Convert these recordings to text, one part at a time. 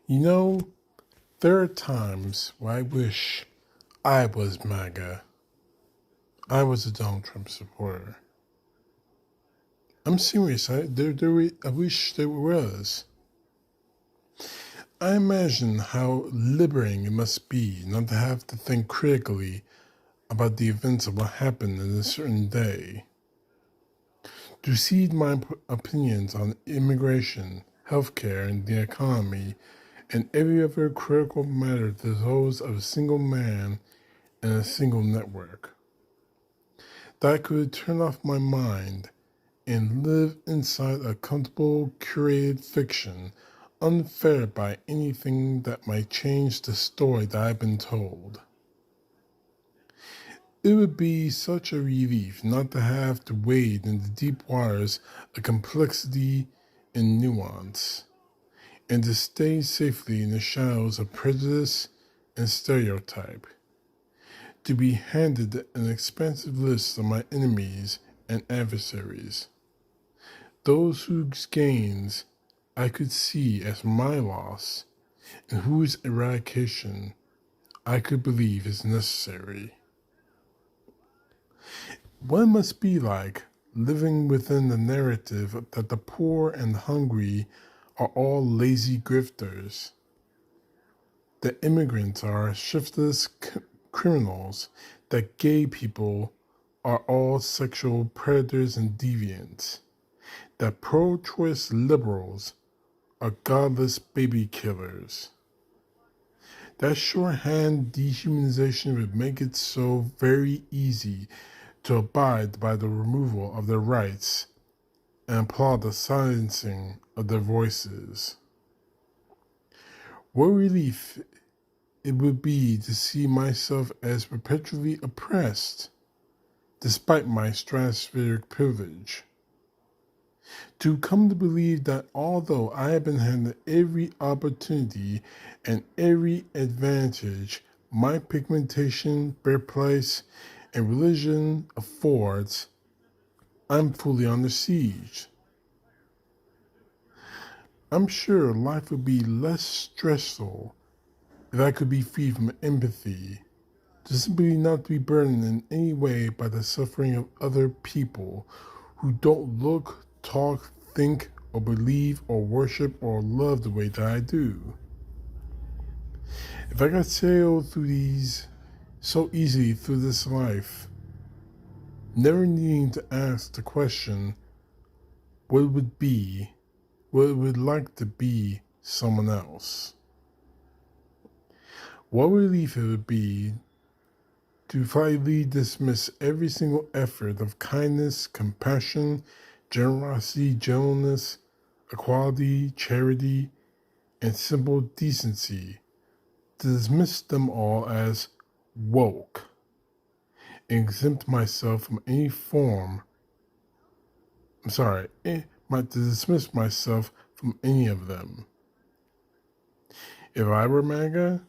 You know, there are times where I wish I was MAGA. I was a Donald Trump supporter. I'm serious. I wish there was. I imagine how liberating it must be not to have to think critically about the events of what happened in a certain day. To cede my opinions on immigration, healthcare, and the economy, and every other critical matter to those of a single man and a single network. That I could turn off my mind and live inside a comfortable, curated fiction, unfettered by anything that might change the story that I've been told. It would be such a relief not to have to wade in the deep waters of complexity and nuance, and to stay safely in the shadows of prejudice and stereotype. To be handed an expansive list of my enemies and adversaries, those whose gains I could see as my loss, and whose eradication I could believe is necessary. What it must be like living within the narrative that the poor and hungry are all lazy grifters, that immigrants are shiftless criminals, that gay people are all sexual predators and deviants, that pro-choice liberals are godless baby killers. That shorthand dehumanization would make it so very easy to abide by the removal of their rights and applaud the silencing of their voices. What relief it would be to see myself as perpetually oppressed, despite my stratospheric privilege. To come to believe that although I have been handed every opportunity and every advantage my pigmentation, birthplace, and religion affords, I'm fully under siege. I'm sure life would be less stressful if I could be free from empathy, to simply not be burdened in any way by the suffering of other people who don't look, talk, think, or believe, or worship, or love the way that I do. If I could sail through these so easily through this life, never needing to ask the question what it would be, what it would like to be someone else. What relief it would be to finally dismiss every single effort of kindness, compassion, generosity, gentleness, equality, charity, and simple decency, to dismiss them all as woke, and exempt myself from any form, to dismiss myself from any of them. If I were MAGA,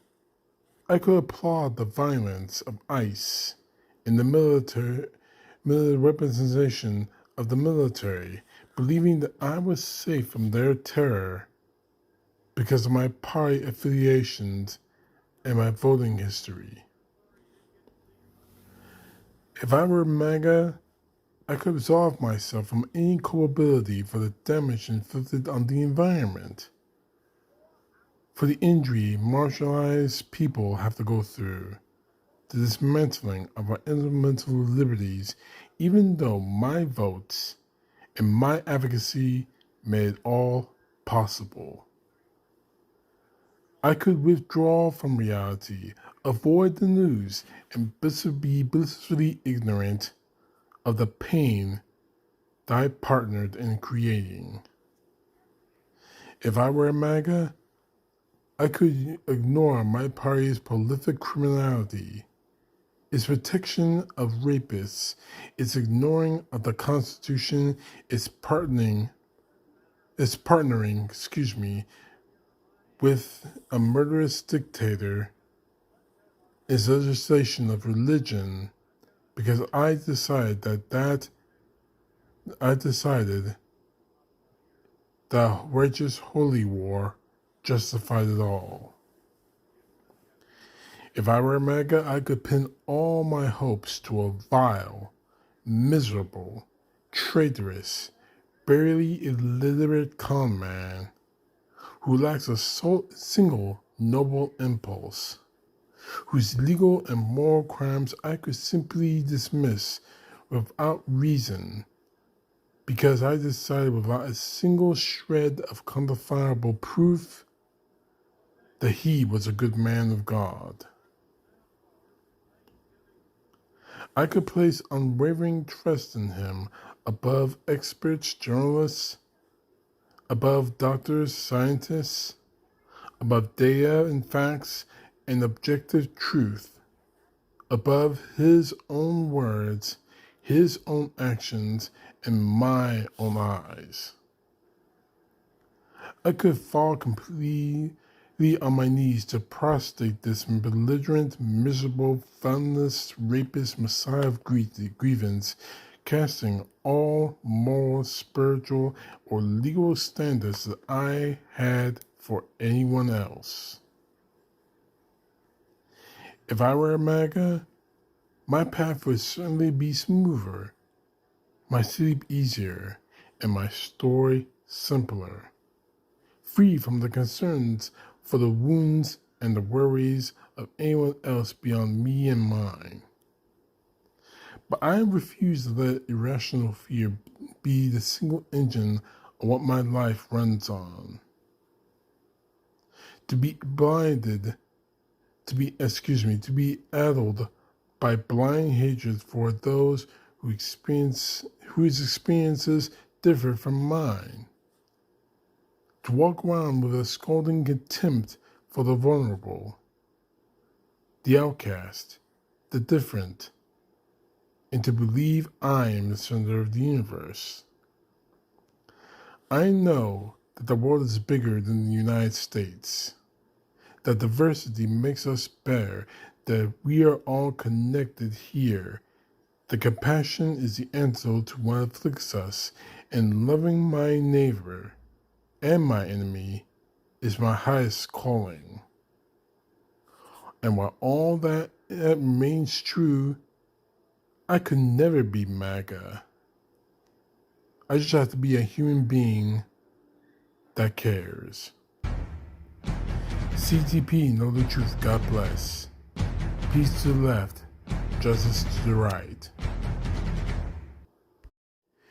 I could applaud the violence of ICE in the military representation of the military, believing that I was safe from their terror because of my party affiliations and my voting history. If I were MAGA, I could absolve myself from any culpability for the damage inflicted on the environment, for the injury marginalized people have to go through, the dismantling of our elemental liberties, even though my votes and my advocacy made it all possible. I could withdraw from reality, avoid the news, and be blissfully ignorant of the pain that I partnered in creating. If I were a MAGA, I could ignore my party's prolific criminality, its protection of rapists, its ignoring of the Constitution, its partnering, with a murderous dictator, its legislation of religion, because I decided that righteous holy war justified it all. If I were MAGA, I could pin all my hopes to a vile, miserable, traitorous, barely illiterate con man who lacks a single noble impulse, whose legal and moral crimes I could simply dismiss without reason, because I decided without a single shred of quantifiable proof that he was a good man of God. I could place unwavering trust in him above experts, journalists, above doctors, scientists, above data and facts and objective truth, above his own words, his own actions, and my own eyes. I could fall completely on my knees to prostrate this belligerent, miserable, foundless, rapist messiah of grievance, casting all moral, spiritual, or legal standards that I had for anyone else. If I were a MAGA, my path would certainly be smoother, my sleep easier, and my story simpler, free from the concerns for the wounds and the worries of anyone else beyond me and mine. But I refuse to let irrational fear be the single engine of what my life runs on. To be addled by blind hatred for those whose experiences differ from mine. To walk around with a scolding contempt for the vulnerable, the outcast, the different, and to believe I am the center of the universe. I know that the world is bigger than the United States, that diversity makes us better, that we are all connected here, that compassion is the antidote to what afflicts us, and loving my neighbor and my enemy is my highest calling. And while all that remains true, I could never be MAGA. I just have to be a human being that cares. CTP, know the truth, God bless. Peace to the left, justice to the right.